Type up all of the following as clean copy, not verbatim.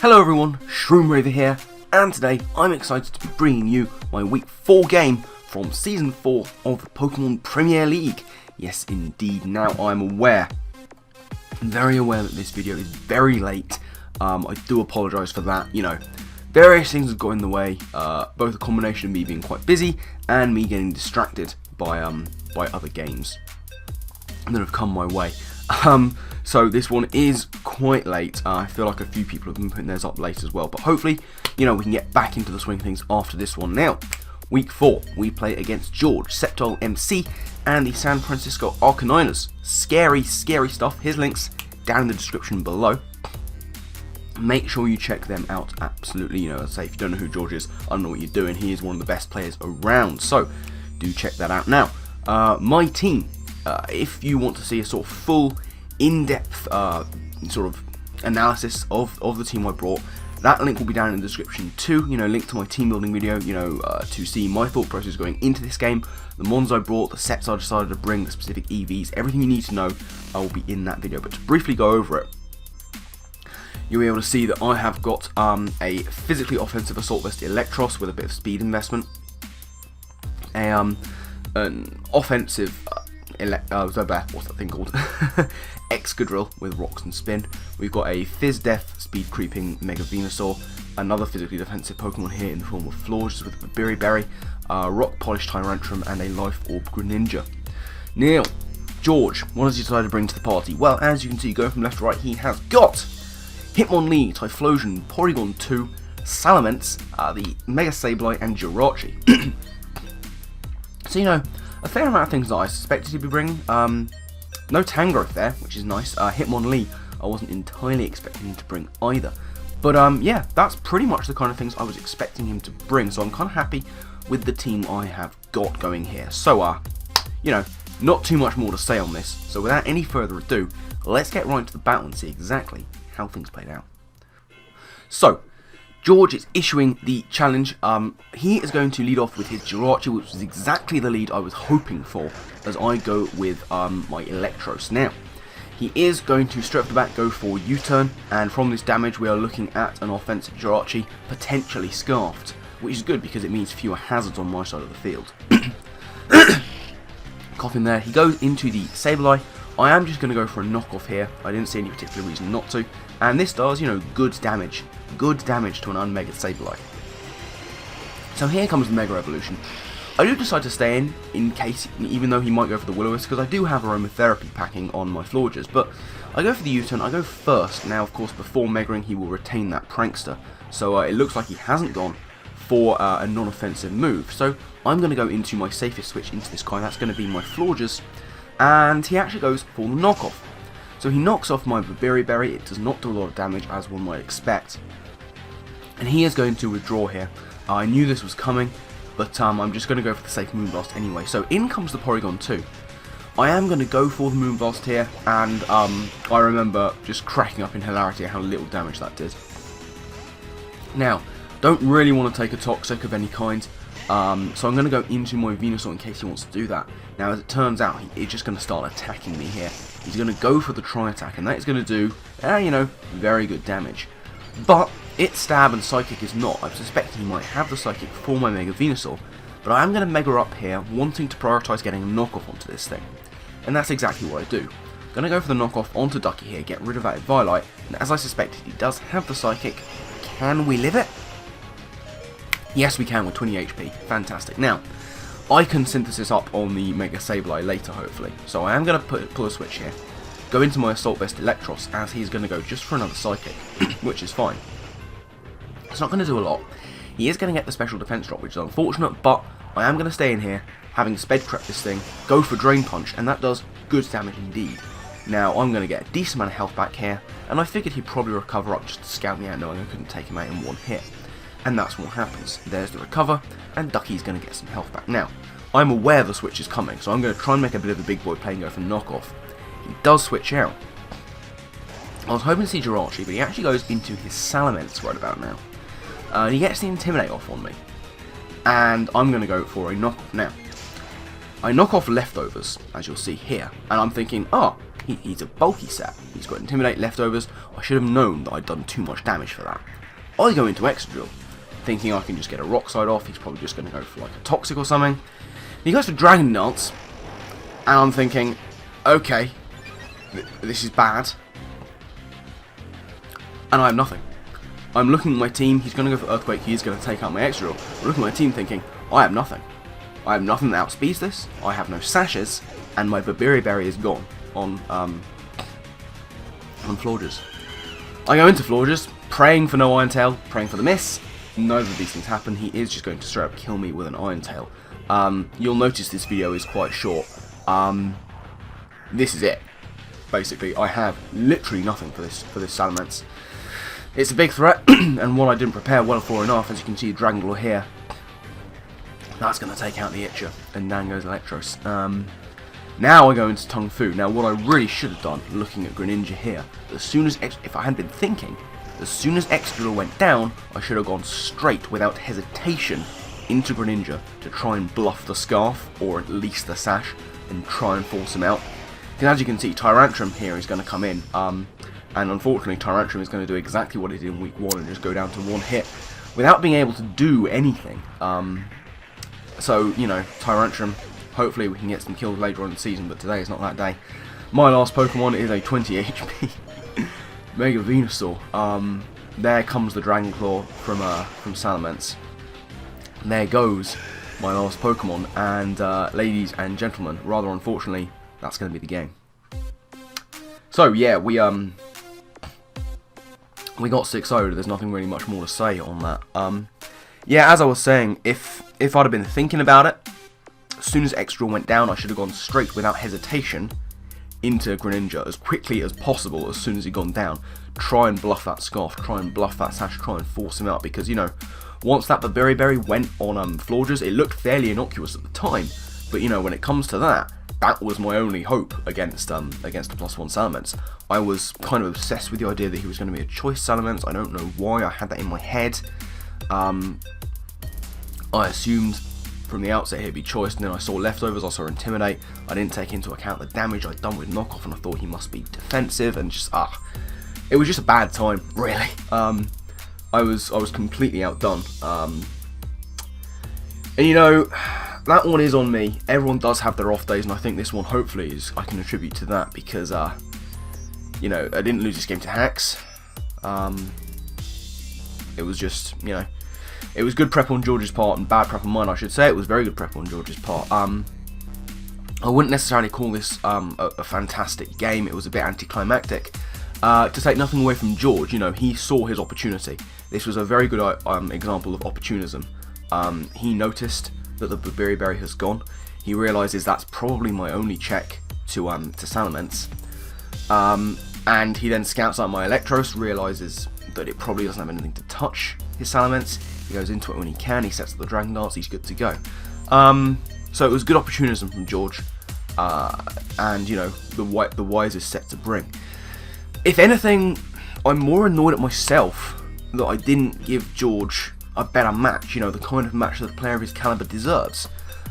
Hello everyone, Shroomraver here, and today I'm excited to be bringing you my Week 4 game from Season 4 of the Pokémon Premier League. Yes indeed, now I'm very aware that this video is very late. I do apologise for that, various things have got in the way, both a combination of me being quite busy and me getting distracted by other games that have come my way. So this one is quite late. I feel like a few people have been putting theirs up late as well, but hopefully, we can get back into the swing of things after this one. Now, Week 4, we play against George, SceptileMC, and the San Francisco Arcaniners. Scary, scary stuff. His links down in the description below. Make sure you check them out, absolutely. As I say, if you don't know who George is, I don't know what you're doing. He is one of the best players around, so do check that out. Now, my team, if you want to see a sort of full, in-depth sort of analysis of the team I brought, that link will be down in the description too. Link to my team building video, to see my thought process going into this game, the mons I brought, the sets I decided to bring, the specific EVs, everything you need to know will be in that video. But to briefly go over it, you'll be able to see that I have got a physically offensive Assault Vest Electros with a bit of speed investment, an offensive what's that thing called? Excadrill with Rocks and Spin. We've got a Fizz Def Speed Creeping Mega-Venusaur, another physically defensive Pokemon here in the form of Florges with a Berry, Rock Polished Tyrantrum, and a Life Orb Greninja. Now, George, what has he decided to bring to the party? Well, as you can see, going from left to right, he has got Hitmonlee, Typhlosion, Porygon 2, Salamence, the Mega Sableye, and Jirachi. So, a fair amount of things that I suspected he'd be bringing. No Tangrowth there, which is nice. Hitmonlee, I wasn't entirely expecting him to bring either. But yeah, that's pretty much the kind of things I was expecting him to bring. So I'm kind of happy with the team I have got going here. So, not too much more to say on this. So without any further ado, let's get right into the battle and see exactly how things played out. So, George is issuing the challenge. He is going to lead off with his Jirachi, which is exactly the lead I was hoping for, as I go with my Electros. Now, he is going to straight off the bat go for U-turn, and from this damage we are looking at an offensive Jirachi, potentially scarfed, which is good because it means fewer hazards on my side of the field. Coughing there, he goes into the Sableye. I am just going to go for a knockoff here. I didn't see any particular reason not to. And this does, good damage. Good damage to an unmega Sableye. So here comes the Mega Evolution. I do decide to stay in case, even though he might go for the Will-O-Wisp, because I do have Aromatherapy packing on my Florges. But I go for the U-turn, I go first. Now, of course, before Megaing, he will retain that Prankster. So it looks like he hasn't gone for a non-offensive move. So I'm going to go into my safest switch into this guy. That's going to be my Florges. And he actually goes for the knockoff. So he knocks off my Berry. It does not do a lot of damage, as one might expect. And he is going to withdraw here. I knew this was coming, but I'm just going to go for the safe Moonblast anyway. So in comes the Porygon 2. I am going to go for the Moonblast here, and I remember just cracking up in hilarity at how little damage that did. Now, don't really want to take a Toxic of any kind. So I'm going to go into my Venusaur in case he wants to do that. Now, as it turns out, he's just going to start attacking me here. He's going to go for the Tri-Attack, and that is going to do, very good damage. But its Stab and Psychic is not. I'm suspecting he might have the Psychic for my Mega-Venusaur, but I'm going to Mega up here, wanting to prioritise getting a knockoff onto this thing. And that's exactly what I do. I'm going to go for the knockoff onto Ducky here, get rid of that Eviolite, and as I suspected, he does have the Psychic. Can we live it? Yes, we can with 20 HP. Fantastic. Now, I can synthesis up on the Mega Sableye later, hopefully. So I am going to pull a switch here. Go into my Assault Vest Electros, as he's going to go just for another Psychic, which is fine. It's not going to do a lot. He is going to get the Special Defense drop, which is unfortunate, but I am going to stay in here, having Sped Prep this thing, go for Drain Punch, and that does good damage indeed. Now, I'm going to get a decent amount of health back here, and I figured he'd probably recover up just to scout me out, knowing I couldn't take him out in one hit. And that's what happens. There's the recover, and Ducky's going to get some health back. Now, I'm aware the switch is coming, so I'm going to try and make a bit of a big boy play and go for knockoff. He does switch out. I was hoping to see Jirachi, but he actually goes into his Salamence right about now. And he gets the Intimidate off on me. And I'm going to go for a knockoff now. I knock off Leftovers, as you'll see here, and I'm thinking, He's a bulky set. He's got Intimidate, Leftovers. I should have known that I'd done too much damage for that. I go into Extra Drill, thinking I can just get a Rock Slide off. He's probably just going to go for like a Toxic or something. He goes for Dragon Dance, and I'm thinking, okay, this is bad. And I have nothing. I'm looking at my team. He's going to go for Earthquake. He is going to take out my Extra Drill. I'm looking at my team thinking, I have nothing. I have nothing that outspeeds this. I have no sashes, and my Berry is gone on Florges. I go into Florges, praying for no Iron Tail, praying for the miss. Neither of these things happen. He is just going to straight up kill me with an Iron Tail. You'll notice this video is quite short. This is it. Basically, I have literally nothing for this Salamence. It's a big threat, and one I didn't prepare well for enough. As you can see, Dragon Claw here. That's going to take out the Itcher, and down goes Electros. Now I go into Tung Fu. Now, what I really should have done, looking at Greninja here, as soon as if I hadn't been thinking, as soon as Extra went down, I should have gone straight, without hesitation, into Greninja to try and bluff the Scarf, or at least the Sash, and try and force him out. Because as you can see, Tyrantrum here is going to come in, and unfortunately Tyrantrum is going to do exactly what it did in week 1 and just go down to 1 hit, without being able to do anything. So, you know, Tyrantrum, hopefully we can get some kills later on in the season, but today is not that day. My last Pokemon is a 20 HP Mega-Venusaur. There comes the Dragon Claw from Salamence. There goes my last Pokemon, and ladies and gentlemen, rather unfortunately, that's going to be the game. So yeah, we got 6-0. There's nothing really much more to say on that. Yeah, as I was saying, if I'd have been thinking about it, as soon as Extra went down, I should have gone straight without hesitation into Greninja as quickly as possible as soon as he'd gone down. Try and bluff that Scarf, try and bluff that Sash, try and force him out, because, you know, once that Berry went on Florges, it looked fairly innocuous at the time, but, you know, when it comes to that, that was my only hope against the +1 Salamence. I was kind of obsessed with the idea that he was going to be a choice Salamence. I don't know why I had that in my head. I assumed from the outset he'd be choice, and then I saw Leftovers, I saw Intimidate. I didn't take into account the damage I'd done with Knockoff, and I thought he must be defensive, and just, it was just a bad time, really. I was completely outdone. And you know, that one is on me. Everyone does have their off days, and I think this one hopefully I can attribute to that, because you know, I didn't lose this game to hacks. It was just, you know, it was good prep on George's part and bad prep on mine, I should say. It was very good prep on George's part. I wouldn't necessarily call this a fantastic game. It was a bit anticlimactic. To take nothing away from George, you know, he saw his opportunity. This was a very good example of opportunism. He noticed that the Berry has gone. He realises that's probably my only check to Salamence. And he then scouts out my Electros, realises that it probably doesn't have anything to touch his Salamence. He goes into it when he can, he sets up the Dragon Dance, he's good to go. So it was good opportunism from George, and you know, the wisest set to bring. If anything, I'm more annoyed at myself that I didn't give George a better match, you know, the kind of match that a player of his caliber deserves.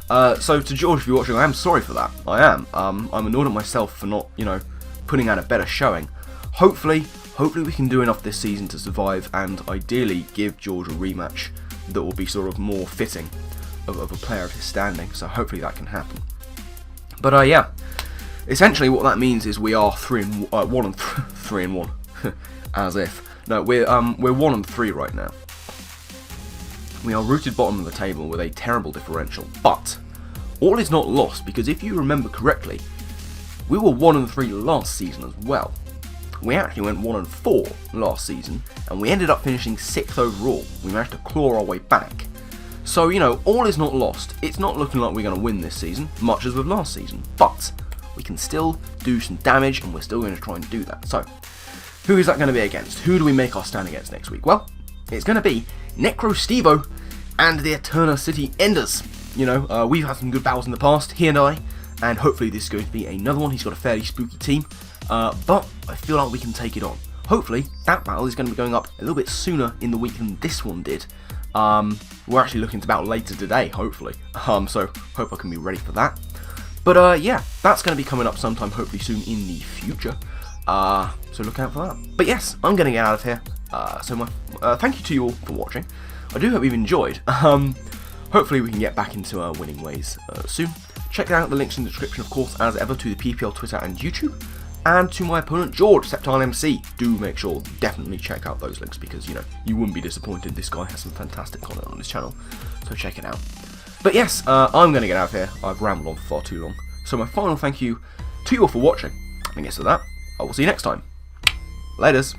So to George, if you're watching, I am sorry for that, I am. I'm annoyed at myself for not, you know, putting out a better showing. Hopefully we can do enough this season to survive, and ideally give George a rematch that will be sort of more fitting of a player of his standing, so hopefully that can happen. But yeah, essentially what that means is we are 1-3, as if. No, we're 1-3 right now. We are rooted bottom of the table with a terrible differential, but all is not lost, because if you remember correctly, we were 1-3 last season as well. We actually went 1-4 last season, and we ended up finishing 6th overall. We managed to claw our way back. So, you know, all is not lost. It's not looking like we're going to win this season, much as with last season, but we can still do some damage, and we're still going to try and do that. So, who is that going to be against? Who do we make our stand against next week? Well, it's going to be Necro-Stevo and the Eterna City Enders. You know, we've had some good battles in the past, he and I, and hopefully this is going to be another one. He's got a fairly spooky team, but I feel like we can take it on. Hopefully, that battle is going to be going up a little bit sooner in the week than this one did. We're actually looking to battle later today, hopefully, so hope I can be ready for that. But yeah, that's going to be coming up sometime, hopefully soon in the future. So look out for that. But yes, I'm going to get out of here. Thank you to you all for watching. I do hope you've enjoyed. Hopefully we can get back into winning ways soon. Check out the links in the description, of course, as ever, to the PPL, Twitter and YouTube. And to my opponent George, SceptileMC. Do make sure, definitely check out those links, because, you know, you wouldn't be disappointed. This guy has some fantastic content on his channel, so check it out. But yes, I'm going to get out of here. I've rambled on for far too long. So my final thank you to you all for watching. And I guess with that, I will see you next time. Laters.